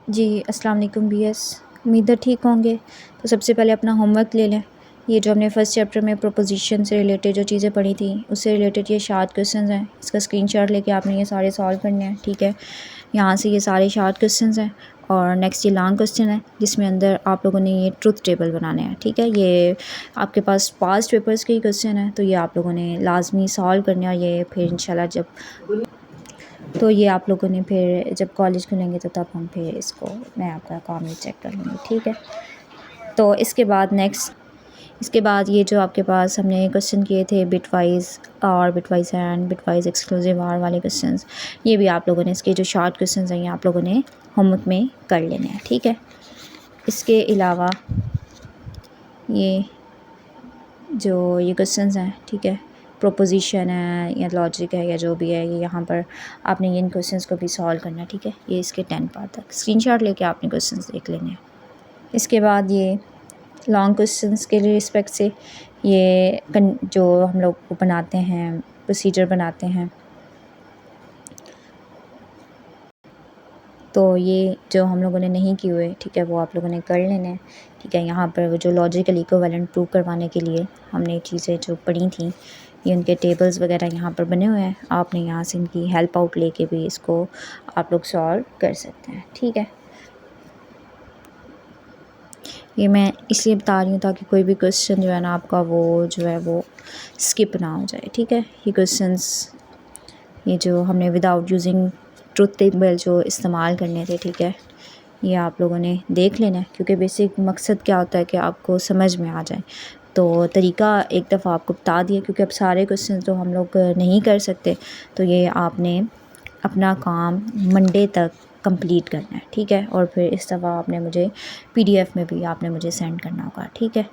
जी, अस्सलाम वालेकुम बीएस। उम्मीद है ठीक होंगे। तो सबसे पहले अपना होमवर्क ले लें। ये जो हमने फ़र्स्ट चैप्टर में प्रोपोज़िशन से रिलेटेड जो चीज़ें पढ़ी थी, उससे रिलेटेड ये शॉर्ट क्वेश्चंस हैं। इसका स्क्रीनशॉट लेके आपने ये सारे सॉल्व करने हैं, ठीक है। यहाँ से ये सारे शॉर्ट क्वेश्चंस हैं और नेक्स्ट ये लॉन्ग क्वेश्चन है, जिसमें अंदर आप लोगों ने ये ट्रुथ टेबल बनाने हैं, ठीक है। ये आपके पास पास्ट पेपर्स के ही क्वेश्चन है, तो ये आप लोगों ने लाजमी सॉल्व करने हैं। और ये फिर इंशाल्लाह तो ये आप लोगों ने फिर जब कॉलेज खुलेंगे तो तब हम फिर इसको मैं आपका काम ही चेक कर लूँगी, ठीक है। तो इसके बाद ये जो आपके पास हमने क्वेश्चन किए थे बिटवाइज़ और bitwise and bitwise exclusive or वाले क्वेश्चंस, ये भी आप लोगों ने इसके जो शॉर्ट क्वेश्चंस हैं ये आप लोगों ने होमवर्क में कर लेने हैं, ठीक है। इसके अलावा ये क्वेश्चंस हैं, ठीक है, प्रोपोज़िशन है या लॉजिक है या जो भी है, ये यहाँ पर आपने इन क्वेश्चंस को भी सॉल्व करना है, ठीक है। ये इसके 10 पार्ट तक स्क्रीनशॉट लेके आपने क्वेश्चंस देख लेने हैं। इसके बाद ये लॉन्ग क्वेश्चंस के लिए रिस्पेक्ट से ये जो हम लोग को बनाते हैं, प्रोसीजर बनाते हैं, तो ये जो हम लोगों ने नहीं किए हुए, ठीक है, वो आप लोगों ने कर लेने हैं, ठीक है। यहाँ पर वो जो लॉजिकल इक्विवेलेंट प्रूव करवाने के लिए हमने चीज़ें जो पढ़ी थी, ये उनके टेबल्स वगैरह यहाँ पर बने हुए हैं। आपने यहाँ से इनकी हेल्प आउट लेके भी इसको आप लोग सॉल्व कर सकते हैं, ठीक है। ये मैं इसलिए बता रही हूँ ताकि कोई भी क्वेश्चन जो है ना आपका वो स्किप ना हो जाए, ठीक है। ये क्वेश्चंस ये जो हमने विदाउट यूजिंग ट्रुथ टेबल जो इस्तेमाल करने थे, ठीक है, ये आप लोगों ने देख लेना है, क्योंकि बेसिक मकसद क्या होता है कि आपको समझ में आ जाए। तो तरीका एक दफ़ा आपको बता दिया, क्योंकि अब सारे क्वेश्चन तो हम लोग नहीं कर सकते, तो ये आपने अपना काम मंडे तक कंप्लीट करना है, ठीक है। और फिर इस दफ़ा आपने मुझे पीडीएफ में भी आपने मुझे सेंड करना होगा, ठीक है।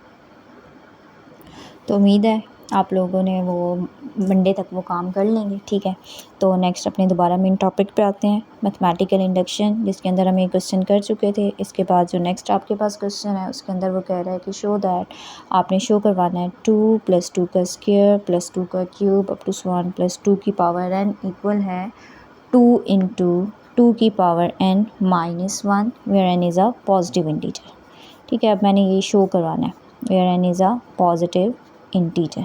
तो उम्मीद है आप लोगों ने वो मंडे तक वो काम कर लेंगे, ठीक है। तो नेक्स्ट अपने दोबारा मेन टॉपिक पे आते हैं, मैथमेटिकल इंडक्शन, जिसके अंदर हम एक क्वेश्चन कर चुके थे। इसके बाद जो नेक्स्ट आपके पास क्वेश्चन है उसके अंदर वो कह रहा है कि शो दैट, आपने शो करवाना है 2 + 2 का स्क्वायर + 2 का क्यूब अप टू 1 + 2 की पावर n इक्वल है 2 × 2 की power n -1 where n is a positive integer, ठीक है। अब मैंने ये शो करवाना है where n is a positive integer.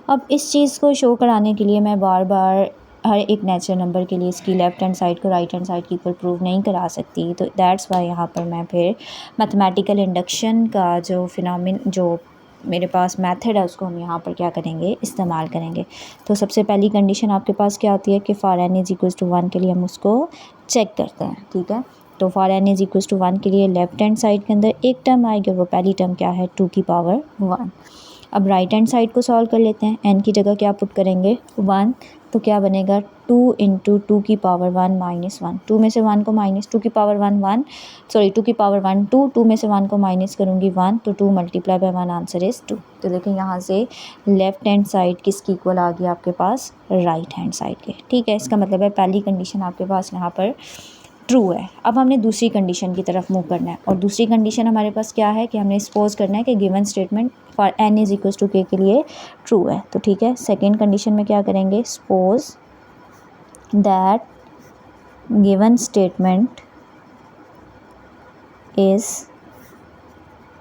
अब इस चीज़ को शो कराने के लिए मैं बार बार हर एक नेचुरल नंबर के लिए इसकी लेफ़्ट हैंड साइड को राइट हैंड साइड की इक्वल प्रूव नहीं करा सकती, तो दैट्स वाई यहाँ पर मैं फिर मैथमेटिकल इंडक्शन का जो फिनोमेन जो मेरे पास मेथड है उसको हम यहाँ पर क्या करेंगे, इस्तेमाल करेंगे। तो सबसे पहली कंडीशन आपके पास क्या होती है कि फॉर n = 1 के लिए हम उसको चेक करते हैं, ठीक है। तो फॉर n = 1 के लिए लेफ़्ट हैंड साइड के अंदर एक टर्म आएगी, वो पहली टर्म क्या है, 2 की पावर 1। अब राइट हैंड साइड को सॉल्व कर लेते हैं। n की जगह क्या पुट करेंगे, 1, तो क्या बनेगा 2 × 2 की पावर 1 -1। 2 में से 1 को माइनस 2 की पावर 2 की पावर 1 2 में से 1 को माइनस करूँगी 1, तो 2 × 1 आंसर इज़ 2। तो देखिए यहाँ से लेफ़्ट हैंड साइड किसकी इक्वल आ गई आपके पास, राइट हैंड साइड के, ठीक है। इसका मतलब है पहली कंडीशन आपके पास यहाँ पर ट्रू है। अब हमने दूसरी कंडीशन की तरफ मूव करना है, और दूसरी कंडीशन हमारे पास क्या है कि हमने सपोज करना है कि given statement for n = k के लिए ट्रू है। तो ठीक है, सेकेंड कंडीशन में क्या करेंगे, suppose that given statement is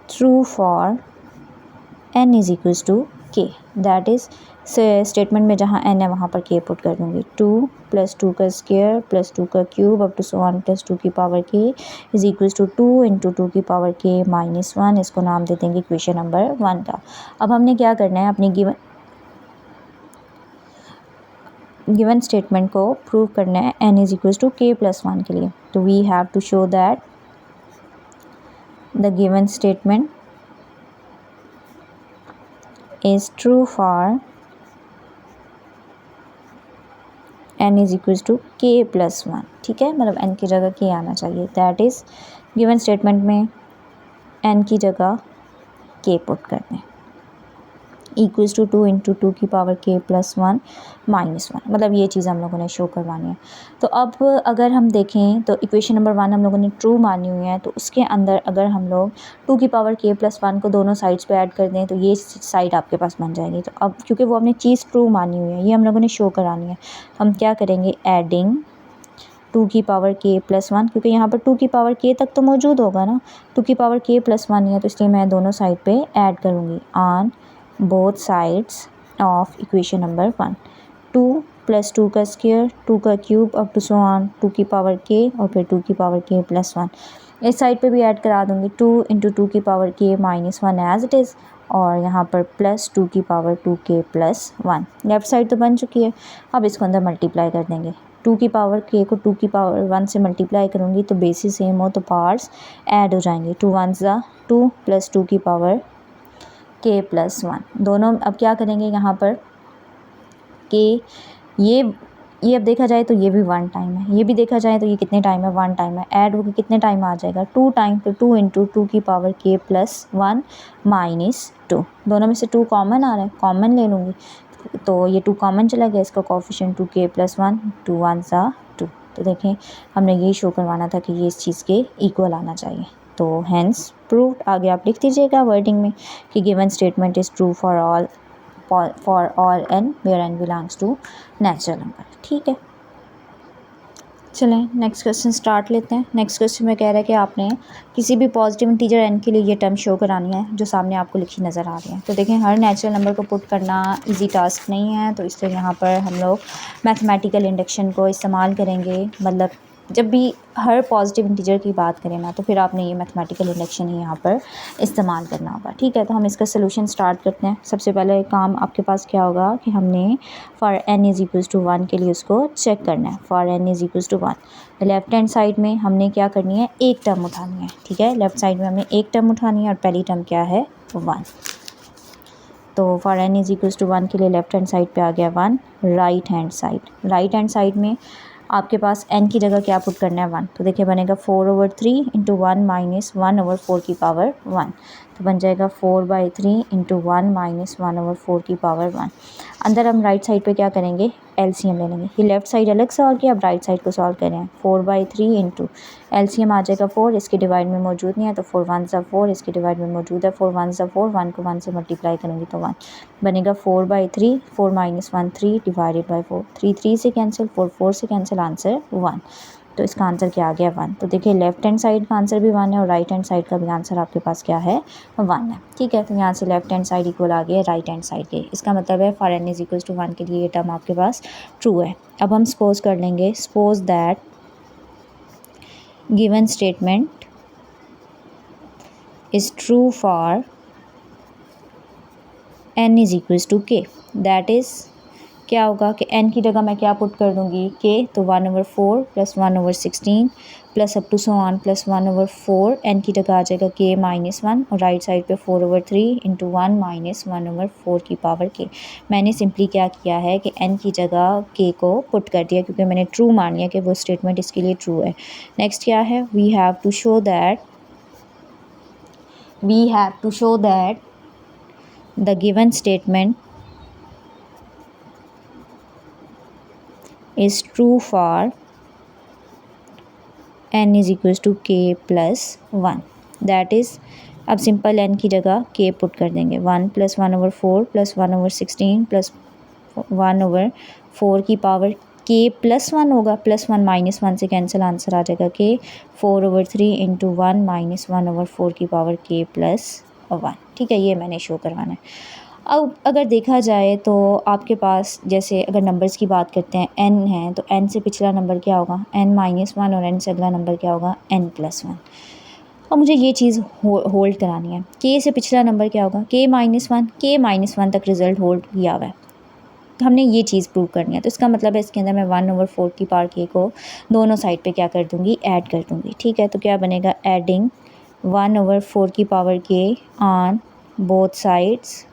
true for n = k, that is statement में जहाँ n है वहाँ पर k पुट कर दूँगी। 2 + 2 का स्क्वायर + 2 का क्यूब अप टू 1 + 2 की पावर k = 2 × 2 की पावर k -1। इसको नाम दे देंगे इक्वेशन नंबर 1 का। अब हमने क्या करना है, अपनी गिवन स्टेटमेंट को प्रूव करना है n = k + 1 के लिए। तो we have to show that the given statement is true for n = k + 1, ठीक है। मतलब n की जगह k आना चाहिए, दैट इज़ गिवन स्टेटमेंट में n की जगह k पुट कर दें, = 2 × 2 की पावर k + 1 -1। मतलब ये चीज़ हम लोगों ने शो करवानी है। तो अब अगर हम देखें तो इक्वेशन नंबर 1 हम लोगों ने ट्रू मानी हुई है, तो उसके अंदर अगर हम लोग 2 की पावर k + 1 को दोनों साइड्स पे ऐड कर दें तो ये साइड आपके पास बन जाएगी। तो अब क्योंकि वो हमने चीज़ ट्रू मानी हुई है, ये हम लोगों ने शो करानी है, हम क्या करेंगे, एडिंग टू की पावर के प्लस वन, क्योंकि यहाँ पर टू की पावर के तक तो मौजूद होगा ना, टू की पावर के प्लस वन है, तो इसलिए मैं दोनों साइड पे ऐड करूँगी on both sides of equation number one. Two plus two का स्क्वायर, टू का cube, up to so on two की पावर के और फिर टू की पावर के प्लस वन। इस साइड पे भी ऐड करा दूँगी, टू इंटू टू की पावर के minus one as it is, और यहाँ पर प्लस टू की पावर टू के प्लस वन। लेफ़्ट साइड तो बन चुकी है, अब इसको अंदर मल्टीप्लाई कर देंगे। टू की पावर के को टू की पावर वन से मल्टीप्लाई करूँगी तो बेसिस सेम हो तो पार्ट्स ऐड हो जाएंगे। टू वन ज़ा टू प्लस टू की पावर के प्लस वन। दोनों अब क्या करेंगे यहाँ पर कि ये अब देखा जाए तो ये भी वन टाइम है, ये भी देखा जाए तो ये कितने टाइम है, वन टाइम है। ऐड होकर कितने टाइम आ जाएगा, टू टाइम, तो टू इंटू टू की पावर के प्लस वन माइनस टू। दोनों में से टू कॉमन आ रहा है, कॉमन ले लूँगी तो ये टू कॉमन चला गया, इसका कोफिशिएंट टू के प्लस वन, टू वन सा टू। तो देखें हमने यही शो करवाना था कि ये इस चीज़ के इक्वल आना चाहिए, तो हैंस प्रूव्ड। आगे आप लिख दीजिएगा वर्डिंग में कि given statement is true for all n where n belongs to natural number. ठीक है, चलें नेक्स्ट क्वेश्चन स्टार्ट लेते हैं। नेक्स्ट क्वेश्चन में कह रहा है कि आपने किसी भी पॉजिटिव इंटीजर n के लिए ये टर्म शो करानी है जो सामने आपको लिखी नज़र आ रही है। तो देखें हर नेचुरल नंबर को पुट करना इजी टास्क नहीं है, तो इसलिए यहाँ पर हम लोग मैथमेटिकल इंडक्शन को इस्तेमाल करेंगे। मतलब जब भी हर पॉजिटिव इंटीजर की बात करें ना, तो फिर आपने ये मैथमेटिकल इंडक्शन ही यहाँ पर इस्तेमाल करना होगा। ठीक है, तो हम इसका सोल्यूशन स्टार्ट करते हैं। सबसे पहले काम आपके पास क्या होगा कि हमने for n is equals to one के लिए उसको चेक करना है। For n is equals to one, left hand side में हमने क्या करनी है, एक टर्म उठानी है। ठीक है, लेफ्ट साइड में हमने एक टर्म उठानी है और पहली टर्म क्या है, वन। तो for n is equals to one के लिए लेफ्ट हैंड साइड पे आ गया वन। राइट हैंड साइड में आपके पास n की जगह क्या पुट करना है, वन। तो देखिए बनेगा 4/3 इंटू वन माइनस 1/4 की पावर वन, तो बन जाएगा 4/3 इंटू वन माइनस 1/4 की पावर वन। अंदर हम राइट साइड पे क्या करेंगे, एलसीएम ले लेंगे। ये लेफ्ट साइड अलग सॉल्व किया, अब राइट साइड को सॉल्व करें। 4/3 इंटू एलसीएम आ जाएगा 4, इसके डिवाइड में मौजूद नहीं है तो 4 1 ज़ा 4, इसके डिवाइड में मौजूद है 4 1 ज़ा 4, 1 को 1 से मल्टीप्लाई करेंगे तो 1 बनेगा। 4/3, 4 माइनस 1 3 डिवाइडेड बाई 4, 3 3 से कैंसिल, 4 4 से कैंसिल, आंसर 1। तो इसका आंसर क्या आ गया, 1। तो देखिए लेफ्ट हैंड साइड का आंसर भी 1 है और राइट हैंड साइड का भी आंसर आपके पास क्या है, 1 है। ठीक है, तो यहाँ से लेफ्ट हैंड साइड इक्वल आ गया राइट हैंड साइड के। इसका मतलब है for n is equal to 1 के लिए ये टर्म आपके पास ट्रू है। अब हम सपोज कर लेंगे, suppose that given statement is true for n is equal to k। That is क्या होगा कि n की जगह मैं क्या पुट कर दूँगी, k, तो 1/4 plus 1/16 plus up to so on plus 1/4, n की जगह आ जाएगा k माइनस 1 और राइट साइड पे 4/3 इंटू 1 माइनस 1/4 की पावर k। मैंने सिंपली क्या किया है कि n की जगह k को पुट कर दिया क्योंकि मैंने ट्रू मान लिया कि वो स्टेटमेंट इसके लिए ट्रू है। नेक्स्ट क्या है, we have to show that the given statement is true for n is equals to k plus 1। That is अब सिंपल n की जगह k पुट कर देंगे, 1 प्लस 1/4 प्लस 1/16 प्लस 1/4 की पावर k प्लस 1 होगा, प्लस 1 माइनस 1 से cancel, answer आ जाएगा k 4/3 into 1 minus 1/4 की पावर k प्लस 1। ठीक है, ये मैंने शो करवाना है। अब अगर देखा जाए तो आपके पास जैसे अगर नंबर्स की बात करते हैं, n है तो n से पिछला नंबर क्या होगा, n माइनस 1 और n से अगला नंबर क्या होगा, n प्लस 1। और मुझे ये चीज़ होल्ड करानी है, k से पिछला नंबर क्या होगा, k माइनस 1, k माइनस 1 तक रिज़ल्ट होल्ड किया हुआ है, तो हमने ये चीज़ प्रूव करनी है। तो इसका मतलब है इसके अंदर मैं 1/4 की पावर k को दोनों साइड पे क्या कर दूँगी, ऐड कर दूँगी। ठीक है, तो क्या बनेगा, एडिंग 1/4 की power k on both sides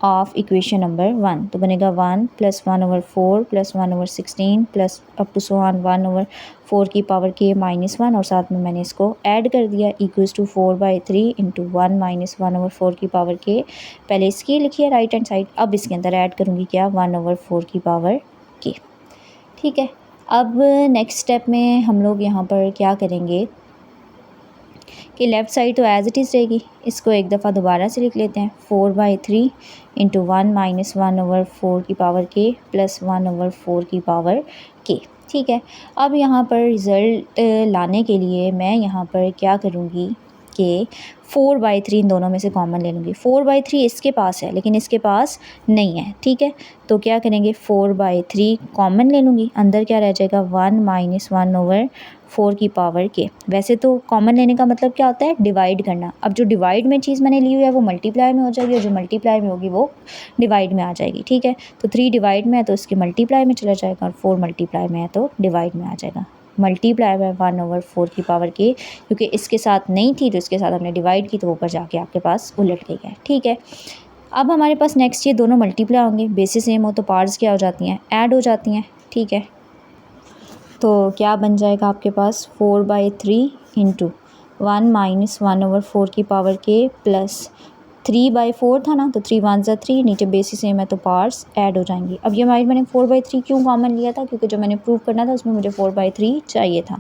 of equation number 1, तो बनेगा 1 plus 1/4 plus 1/16 plus up to so on 1/4 की पावर k माइनस 1 और साथ में मैंने इसको ऐड कर दिया इक्वल्स टू 4/3 इंटू 1 माइनस 1/4 की पावर k। पहले इसकी लिखिए राइट हैंड साइड, अब इसके अंदर ऐड करूँगी क्या, 1/4 की पावर k। ठीक है, अब नेक्स्ट स्टेप में हम लोग यहाँ पर क्या करेंगे कि लेफ़्ट साइड तो एज इट इज़ रहेगी, इसको एक दफ़ा दोबारा से लिख लेते हैं, 4/3 इंटू 1 माइनस 1/4 की पावर k प्लस 1/4 की पावर k। ठीक है। अब यहाँ पर रिज़ल्ट लाने के लिए मैं यहाँ पर क्या करूँगी कि 4/3 इन दोनों में से कॉमन ले लूँगी। 4/3 इसके पास है लेकिन इसके पास नहीं है, ठीक है। तो क्या करेंगे 4/3 कॉमन ले लूँगी, अंदर क्या रह जाएगा 1 - 1/4 की पावर के। वैसे तो कॉमन लेने का मतलब क्या होता है, डिवाइड करना। अब जो डिवाइड में चीज़ मैंने ली हुई है वो मल्टीप्लाई में हो जाएगी और जो मल्टीप्लाई में होगी वो डिवाइड में आ जाएगी, ठीक है। तो 3 डिवाइड में है तो इसके मल्टीप्लाई में चला जाएगा और 4 मल्टीप्लाई में है तो डिवाइड में आ जाएगा। मल्टीप्लाई बाय 1/4 की पावर के, क्योंकि इसके साथ नहीं थी तो इसके साथ हमने डिवाइड की तो ऊपर जाके आपके पास उलट गई है, ठीक है। अब हमारे पास नेक्स्ट ये दोनों मल्टीप्लाई होंगे, बेसिस सेम हो तो पार्ट्स क्या हो जाती हैं, ऐड हो जाती हैं, ठीक है। तो क्या बन जाएगा आपके पास 4/3 इंटू 1 - 1/4 की पावर के प्लस 3/4 था ना, तो 3 × 1 = 3, नीचे बेसिस सेम है तो पार्ट्स ऐड हो जाएंगी। अब ये मैंने 4/3 क्यों कॉमन लिया था, क्योंकि जो मैंने प्रूव करना था उसमें मुझे 4/3 चाहिए था।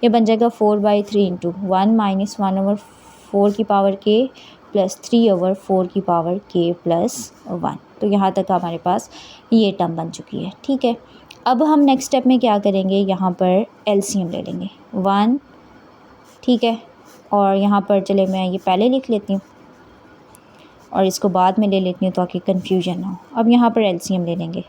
ये बन जाएगा 4/3 इंटू 1 - 1/4 की पावर के प्लस 3/4 की पावर के प्लस 1। तो यहाँ तक हमारे पास ये टर्म बन चुकी है, ठीक है। अब हम नेक्स्ट स्टेप में क्या करेंगे, यहाँ पर एलसीएम ले लेंगे 1, ठीक है। और यहाँ पर चले मैं ये पहले लिख लेती हूँ और इसको बाद में ले लेती हूँ ताकि कन्फ्यूजन ना हो। अब यहाँ पर एलसीएम ले लेंगे।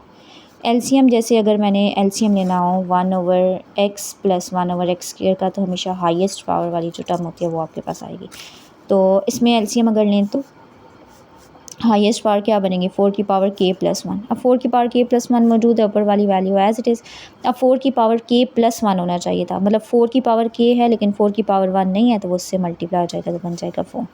एलसीएम जैसे अगर मैंने एलसीएम लेना हो 1/x प्लस 1/x² का, तो हमेशा हाईएस्ट पावर वाली जो टर्म होती है वो आपके पास आएगी। तो इसमें एलसीएम अगर लें तो हाईएस्ट पावर क्या बनेंगे 4 की पावर k प्लस 1। अब 4 की पावर k प्लस 1 मौजूद है, ऊपर वाली वैल्यू एज इट इज़। अब 4 की पावर k प्लस 1 होना चाहिए था, मतलब 4 की पावर k है लेकिन 4 की पावर 1 नहीं है, तो वो उससे मल्टीप्लाई हो जाएगा तो बन जाएगा 4।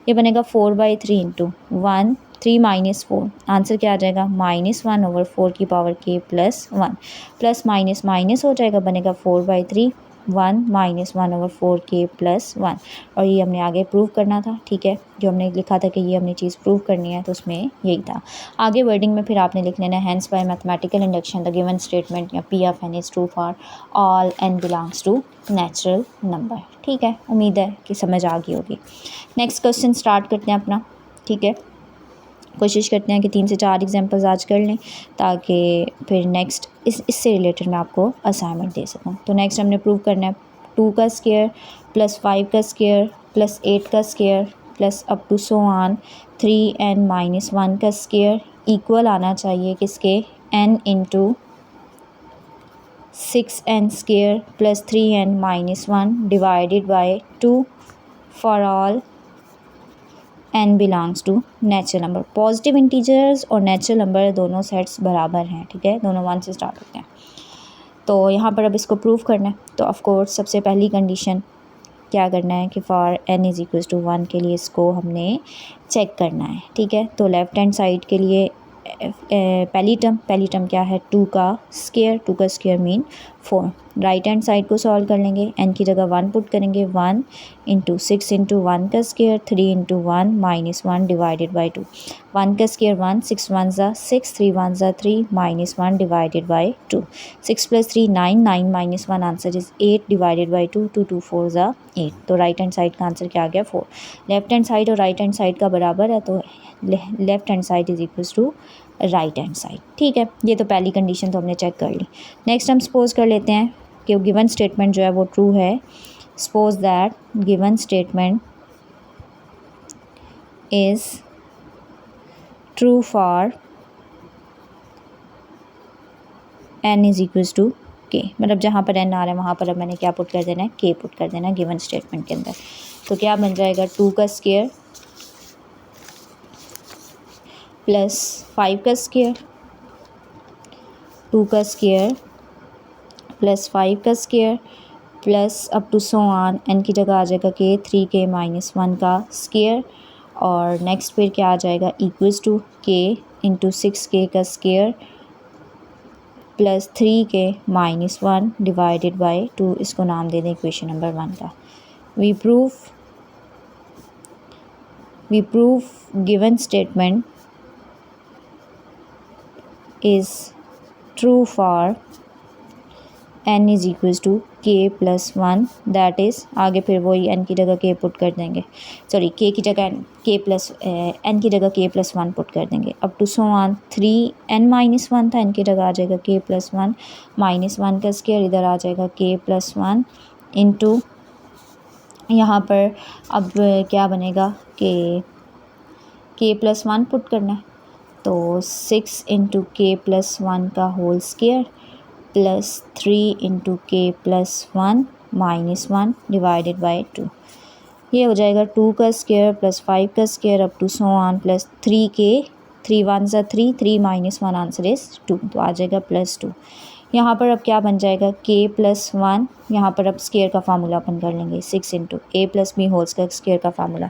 ये बनेगा 4/3 इंटू 1 3 - 4, आंसर क्या आ जाएगा -1/4 की power k plus 1, plus minus minus हो जाएगा, बनेगा 4/3 1 - 1/4 k प्लस 1। और ये हमने आगे प्रूव करना था, ठीक है। जो हमने लिखा था कि ये हमने चीज़ प्रूव करनी है तो उसमें यही था। आगे वर्डिंग में फिर आपने लिख लेना hence by mathematical induction the given statement या P of n is true for all n belongs to natural number, ठीक है। उम्मीद है कि समझ आ गई होगी। नेक्स्ट क्वेश्चन स्टार्ट करते हैं अपना, ठीक है। कोशिश करते हैं कि 3 से 4 एग्जांपल्स आज कर लें ताकि फिर नेक्स्ट इससे रिलेटेड मैं आपको असाइनमेंट दे सकूं। तो नेक्स्ट हमने प्रूव करना है 2 का स्क्वायर प्लस 5 का स्क्वायर प्लस 8 का square plus up to so on 3n - 1 का स्क्वायर इक्वल आना चाहिए किसके n into 6n square plus 3n - 1 divided by 2 for all n belongs to natural number. Positive integers और नेचुरल नंबर दोनों sets बराबर हैं, ठीक है, दोनों 1 से स्टार्ट होते हैं। तो यहाँ पर अब इसको प्रूव करना है, तो ऑफ कोर्स सबसे पहली कंडीशन क्या करना है कि फॉर n = 1 के लिए इसको हमने चेक करना है, ठीक है। तो लेफ़्ट हैंड साइड के लिए पहली टर्म क्या है 2 का square mean 4। Right hand side को सॉल्व कर लेंगे, n की जगह 1 पुट करेंगे, 1 इंटू 6 इंटू 1 का स्क्वायर 3 इंटू 1 - 1 डिवाइडेड बाई 2। 1 का स्क्वायर 1, 6 1 ज़ा 6, 3 1 ज़ा 3 -1 divided by 2। 6 + 3 9, 9 - 1 answer is 8 divided by 2, 2 2 4 ज़ा 8। तो राइट हैंड साइड का आंसर क्या आ गया 4। लेफ्ट हैंड साइड और राइट हैंड साइड का बराबर है तो left hand side is equals to right hand side, ठीक है। ये तो पहली कंडीशन तो हमने चेक कर ली। नेक्स्ट हम सपोज कर लेते हैं कि गिवन स्टेटमेंट जो है वो ट्रू है। Suppose that given statement is true for n = k, मतलब जहाँ पर n आ रहा है वहाँ पर अब मैंने क्या पुट कर देना है k पुट कर देना है गिवन स्टेटमेंट के अंदर। तो क्या बन जाएगा 2 का स्क्वायर प्लस 5 का स्क्वायर, 2 का स्क्वायर प्लस 5 का square plus up to so on n की जगह आ जाएगा k 3k - 1 का स्क्वायर और नेक्स्ट फिर क्या आ जाएगा equals to k into 6k का square plus 3k - 1 divided by 2। इसको नाम दे दें इक्वेशन नंबर 1 का। We prove given statement is true for n is equals to k plus 1, that is आगे फिर वही n की जगह k पुट कर देंगे, सॉरी k की जगह k प्लस n की जगह k प्लस 1 पुट कर देंगे, up to so on 3n minus 1 था, n की जगह आ जाएगा k प्लस 1 माइनस 1 का स्क्वायर, इधर आ जाएगा k प्लस 1 इंटू यहाँ पर अब क्या बनेगा कि k प्लस 1 पुट करना है, तो 6 इंटू के प्लस 1 का होल स्क्वायर प्लस 3 इंटू के प्लस 1 माइनस 1 डिवाइडेड बाई 2, ये हो जाएगा 2 का स्क्वायर प्लस 5 का square up to so on plus 3 के 3 1 सा 3 3 माइनस 1 आंसर इज़ 2, तो आ जाएगा प्लस 2। यहाँ पर अब क्या बन जाएगा k प्लस 1, यहाँ पर अब स्क्वायर का फार्मूला ओपन कर लेंगे 6 इंटू ए प्लस बी होल्स का स्क्वायर का फार्मूला,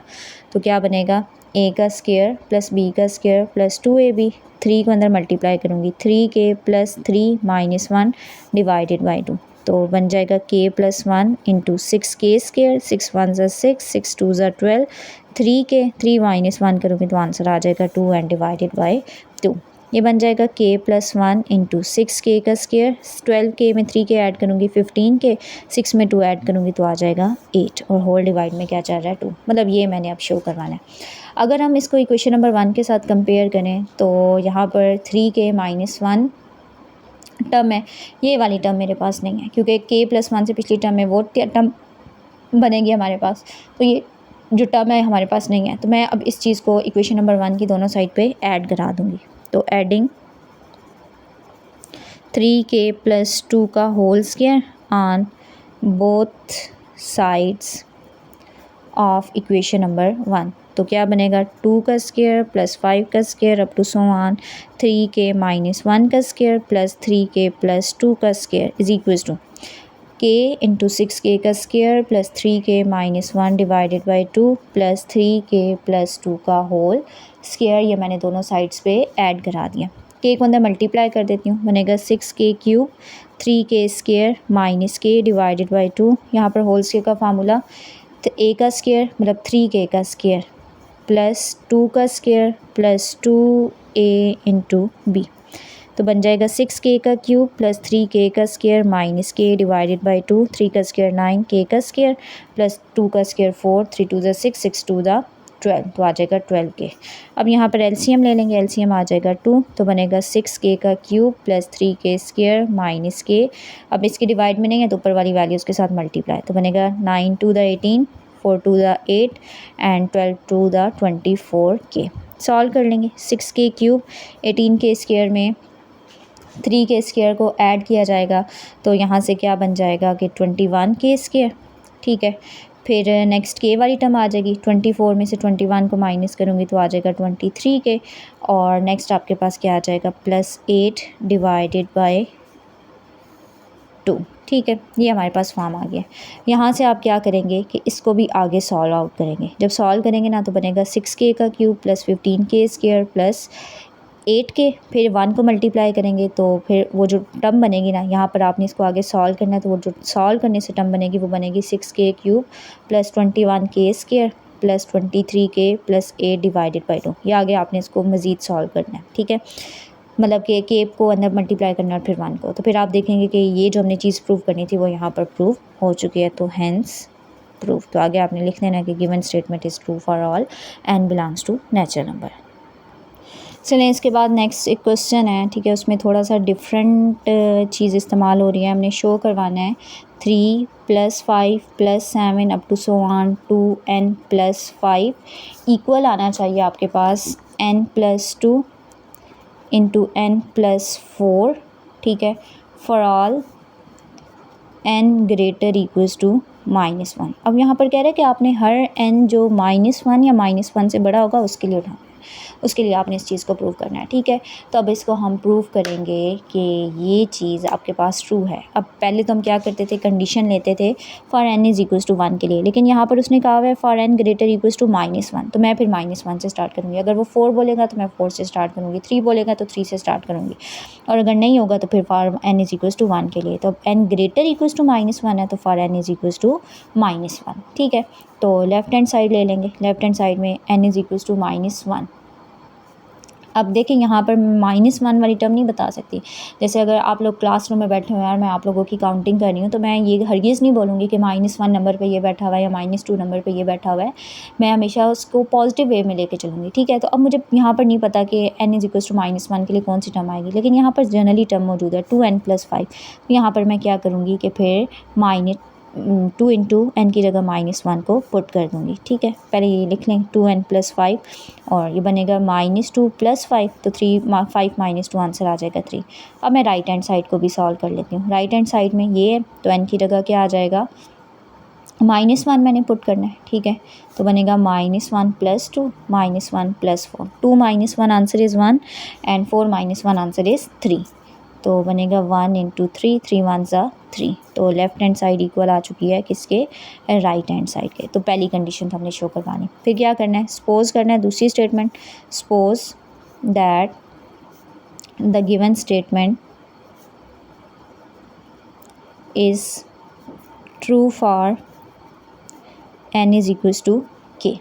तो क्या बनेगा a का स्क्वायर प्लस b का स्क्वायर प्लस 2ab, 3 को अंदर मल्टीप्लाई करूँगी 3k plus 3 minus 1 divided by 2, तो बन जाएगा k plus 1 into 6k square, 6 1 ज़ा 6 6 2 ज़ा 12, 3k 3 माइनस 1 करूँगी तो आंसर आ जाएगा 2 एंड डिवाइडेड बाई 2, ये बन जाएगा k प्लस 1 इंटू 6k का स्क्वायर, 12k में 3k ऐड करूँगी 15k, 6 में 2 ऐड करूँगी तो आ जाएगा 8 और होल डिवाइड में क्या चल रहा है 2, मतलब ये मैंने अब शो करवाना है। अगर हम इसको इक्वेशन नंबर 1 के साथ कंपेयर करें तो यहाँ पर 3k माइनस 1 टर्म है, ये वाली टर्म मेरे पास नहीं है क्योंकि k प्लस 1 से पिछली टर्म में वो टर्म बनेगी हमारे पास, तो ये जो टर्म है हमारे पास नहीं है, तो मैं अब इस चीज़ को इक्वेशन नंबर 1 की दोनों साइड पे ऐड करा दूँगी, तो एडिंग 3k प्लस 2 का whole square on both sides of equation number 1, तो क्या बनेगा 2 का स्क्वायर प्लस 5 का square up to so on 3k minus 1 का स्क्वायर प्लस 3k प्लस 2 का square is equals to k into 6k का square plus 3k minus 1 divided by 2 plus 3k plus 2 का whole square, ये मैंने दोनों sides पे add करा दिया, k को अंदर मल्टीप्लाई कर देती हूँ, बनेगा 6k cube 3k square minus k divided by 2, यहाँ पर होल स्क्वायर का फार्मूला, तो a का स्क्वायर मतलब 3k का स्क्वायर प्लस 2 का square plus 2a into B, तो बन जाएगा 6k का क्यूब प्लस 3k का square minus k divided by 2, 3 का स्क्वायर 9, k का स्क्वायर प्लस 2 का स्क्वायर 4, 3 2 ज़ा 6 6 2 ज़ा 12, तो आ जाएगा 12k। अब यहाँ पर एलसीएम ले लेंगे, एलसीएम आ जाएगा 2, तो बनेगा 6k का cube plus 3k square minus k, अब इसके डिवाइड में नहीं है तो ऊपर वाली वैल्यूज़ के साथ मल्टीप्लाई, तो बनेगा 9 2 ज़ा 18, 4 2 ज़ा 8 एंड 12 2 ज़ा 24k। सॉल्व कर लेंगे, 6k क्यूब 18k स्क्वायर में 3k स्क्वायर को ऐड किया जाएगा तो यहाँ से क्या बन जाएगा कि 21k स्क्वायर, ठीक है, फिर नेक्स्ट k वाली टर्म आ जाएगी, 24 में से 21 को माइनस करूँगी तो आ जाएगा 23k, और नेक्स्ट आपके पास क्या आ जाएगा प्लस 8 डिवाइडेड बाय 2, ठीक है, ये हमारे पास फॉर्म आ गया। यहाँ से आप क्या करेंगे कि इसको भी आगे सॉल्व आउट करेंगे, जब सॉल्व करेंगे ना तो बनेगा 6k का cube plus 15k square plus 8k, फिर 1 को मल्टीप्लाई करेंगे तो फिर वो जो टर्म बनेगी ना, यहाँ पर आपने इसको आगे सॉल्व करना है, तो वो जो सॉल्व करने से टर्म बनेगी वो बनेगी 6k cube plus 21k square plus 23k plus 8 divided by 2, ये आगे आपने इसको मज़ीद सॉल्व करना है, ठीक है, मतलब कि केप को अंदर मल्टीप्लाई करना और फिर 1 को, तो फिर आप देखेंगे कि ये जो हमने चीज़ प्रूव करनी थी वो यहाँ पर प्रूव हो चुकी है, तो हैंस प्रूव, तो आगे आपने लिख लेना कि given statement is true for all and belongs to natural number. चलें इसके बाद नेक्स्ट एक क्वेश्चन है, ठीक है, उसमें थोड़ा सा डिफरेंट चीज़ इस्तेमाल हो रही है, हमने शो करवाना है 3 + 5 + 7 up to so on 2n + 5 equal आना चाहिए आपके पास n + 2 इंटू n + 4, ठीक है, for all n greater equals to -1। अब यहाँ पर कह रहे हैं कि आपने हर n जो -1 या -1 से बड़ा होगा उसके लिए उठाना है, उसके लिए आपने इस चीज़ को प्रूव करना है, ठीक है, तो अब इसको हम प्रूव करेंगे कि ये चीज़ आपके पास ट्रू है। अब पहले तो हम क्या करते थे, कंडीशन लेते थे for n is equals to 1 के लिए, लेकिन यहाँ पर उसने कहा हुआ है for n greater equals to -1, तो मैं फिर -1 से स्टार्ट करूँगी, अगर वो 4 बोलेगा तो मैं 4 से स्टार्ट करूँगी, 3 बोलेगा तो 3 से स्टार्ट करूँगी, और अगर नहीं होगा तो फिर for n is equals to 1 के लिए, तो n ग्रेटर इक्वल्स टू -1 है तो for n is equals to -1, ठीक है, तो लेफ्ट हैंड साइड ले लेंगे, लेफ्ट हैंड साइड में n इज़ इक्वल्स टू -1, अब देखें यहाँ पर -1 वाली टर्म नहीं बता सकती। जैसे अगर आप लोग क्लासरूम में बैठे हुए हैं और मैं आप लोगों की काउंटिंग कर रही हूँ, तो मैं ये हरगिज़ नहीं बोलूँगी कि -1 नंबर पे ये बैठा हुआ है या -2 नंबर पे ये बैठा हुआ है। मैं हमेशा उसको पॉजिटिव वे में लेके चलूँगी, ठीक है। तो अब मुझे यहाँ पर नहीं पता कि n = -1 के लिए कौन सी टर्म आएगी, लेकिन यहाँ पर जनरली टर्म मौजूद है 2n + 5। तो यहाँ पर मैं क्या करूँगी कि फिर 2 इंटू n की जगह -1 को पुट कर दूँगी, ठीक है। पहले ये लिख लें 2n + 5 और ये बनेगा -2 + 5, तो 5 - 2 आंसर आ जाएगा 3। अब मैं राइट हैंड साइड को भी सॉल्व कर लेती हूँ। राइट हैंड साइड में ये है, तो n की जगह क्या आ जाएगा, -1 मैंने पुट करना है, ठीक है। तो बनेगा -1 + 2 -1 + 4। 2 - 1 answer is 1 and 4 - 1 answer is 3। तो बनेगा 1 × 3, 3 × 1 = 3। तो लेफ़्ट हैंड साइड इक्वल आ चुकी है किसके, राइट हैंड साइड के। तो पहली कंडीशन तो हमने शो करवानी। फिर क्या करना है, सपोज़ करना है दूसरी statement, suppose that the given statement is true for n = k।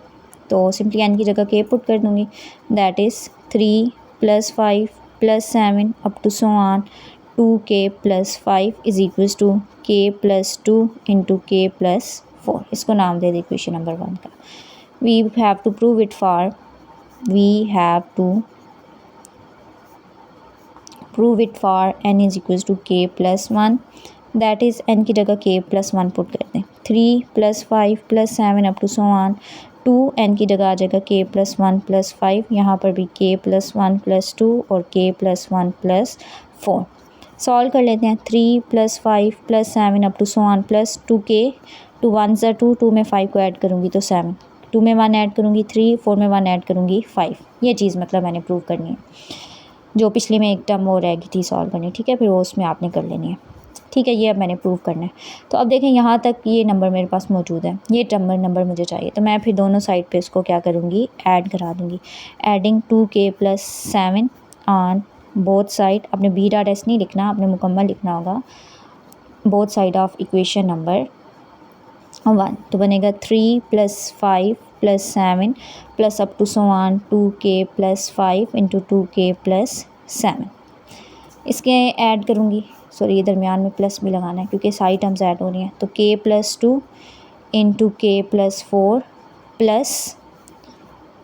तो सिंपली n की जगह k पुट कर दूँगी, that is 3 + 5 + 7 up to so on 2k + 5 = k + 2 × k + 4। इसको नाम दे दें इक्वेशन नंबर 1 का। We have to prove it for n = k + 1, that is n की जगह k + 1 पुट कर दें। 3 + 5 + 7 up to so on 2, n की जगह आ जाएगा k + 1 + 5, यहाँ पर भी k + 1 + 2 और k + 1 + 4। सॉल्व कर लेते हैं। 3 + 5 + 7 up to so on plus 2k, 2 1 = 2, 2 में 5 को ऐड करूँगी तो 7, 2 में 1 ऐड करूँगी 3, 4 में 1 ऐड करूँगी 5। ये चीज़ मतलब मैंने प्रूव करनी है, जो पिछले में एक टर्म और रह गई थी सॉल्व करनी, ठीक है। फिर वो उसमें आपने कर लेनी है, ठीक है। ये अब मैंने प्रूव करना है। तो अब देखें यहाँ तक ये नंबर मेरे पास मौजूद है, ये नंबर मुझे चाहिए। तो मैं फिर दोनों साइड पे इसको क्या करूँगी, ऐड करा दूँगी। Adding 2k + 7 on both side. अपने B.S नहीं लिखना, आपने मुकम्मल लिखना होगा, both side of equation number 1। तो बनेगा 3 + 5 + 7 plus up to so on 2k + 5 × 2k + 7। इसके ऐड करूँगी, सॉरी ये दरमियान में प्लस भी लगाना है क्योंकि सारी टर्म्स ऐड हो रही हैं। तो k + 2 × k + 4 प्लस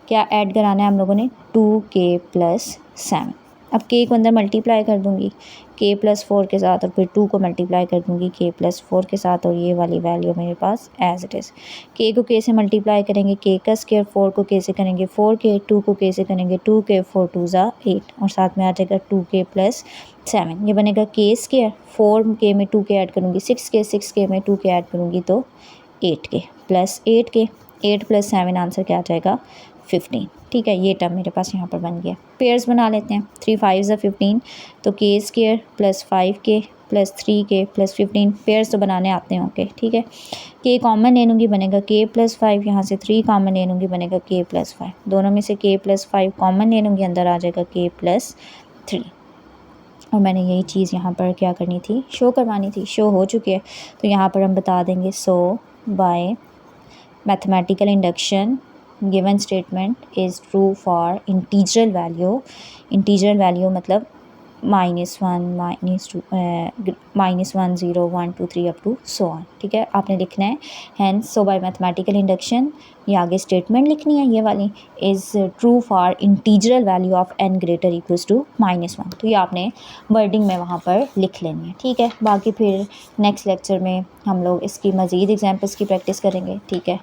क्या ऐड कराना है हम लोगों ने, 2k + 7। अब k को अंदर मल्टीप्लाई कर दूँगी k + 4 के साथ, और फिर 2 को मल्टीप्लाई कर दूँगी k + 4 के साथ, और ये वाली वैल्यू मेरे पास एज इट इज़। k को k से मल्टीप्लाई करेंगे k का स्क्वायर, 4 को k से करेंगे 4k, 2 को k से करेंगे 2k, 4 2 = 8, और साथ में आ जाएगा 2k + 7। ये बनेगा k स्क्वायर, 4k में 2k ऐड करूँगी 6k, 6k में 2k ऐड करूँगी तो 8k + 8k, 8 + 7 आंसर क्या आ जाएगा, 15, ठीक है। ये टर्म मेरे पास यहाँ पर बन गया। पेयर्स बना लेते हैं। 3 5 = 15, तो k square + 5k + 3k + 15, pairs तो बनाने आते हैं, ओके, ठीक है। k कॉमन ले लूँगी, बनेगा k + 5, यहाँ से 3 कॉमन ले लूँगी, बनेगा k + 5, दोनों में से k + 5 कॉमन ले लूँगी, अंदर आ जाएगा k + 3। और मैंने यही चीज़ यहाँ पर क्या करनी थी, शो करवानी थी, शो हो चुकी है। तो यहाँ पर हम बता देंगे, so by mathematical induction given statement is true for integral value मतलब -1 -2 -1 0 1 2 3 अप टू सो ऑन, ठीक है। आपने लिखना है hence, so by mathematical induction, ये आगे स्टेटमेंट लिखनी है, ये वाली is true for integral value of n > -1। तो ये आपने वर्डिंग में वहाँ पर लिख लेनी है, ठीक है। बाकी फिर नेक्स्ट लेक्चर में हम लोग इसकी मज़ीद एग्जांपल्स की प्रैक्टिस करेंगे, ठीक है।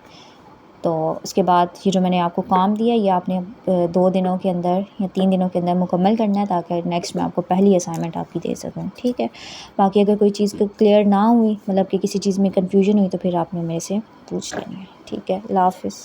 तो उसके बाद ये जो मैंने आपको काम दिया, ये आपने 2 दिनों के अंदर या 3 दिनों के अंदर मुकम्मल करना है, ताकि नेक्स्ट मैं आपको पहली असाइनमेंट आपकी दे सकूँ, ठीक है। बाकी अगर कोई चीज़ क्लियर ना हुई, मतलब कि किसी चीज़ में कन्फ्यूजन हुई, तो फिर आपने मेरे से पूछ लेनी है, ठीक है। अल्लाह हाफ़िज़।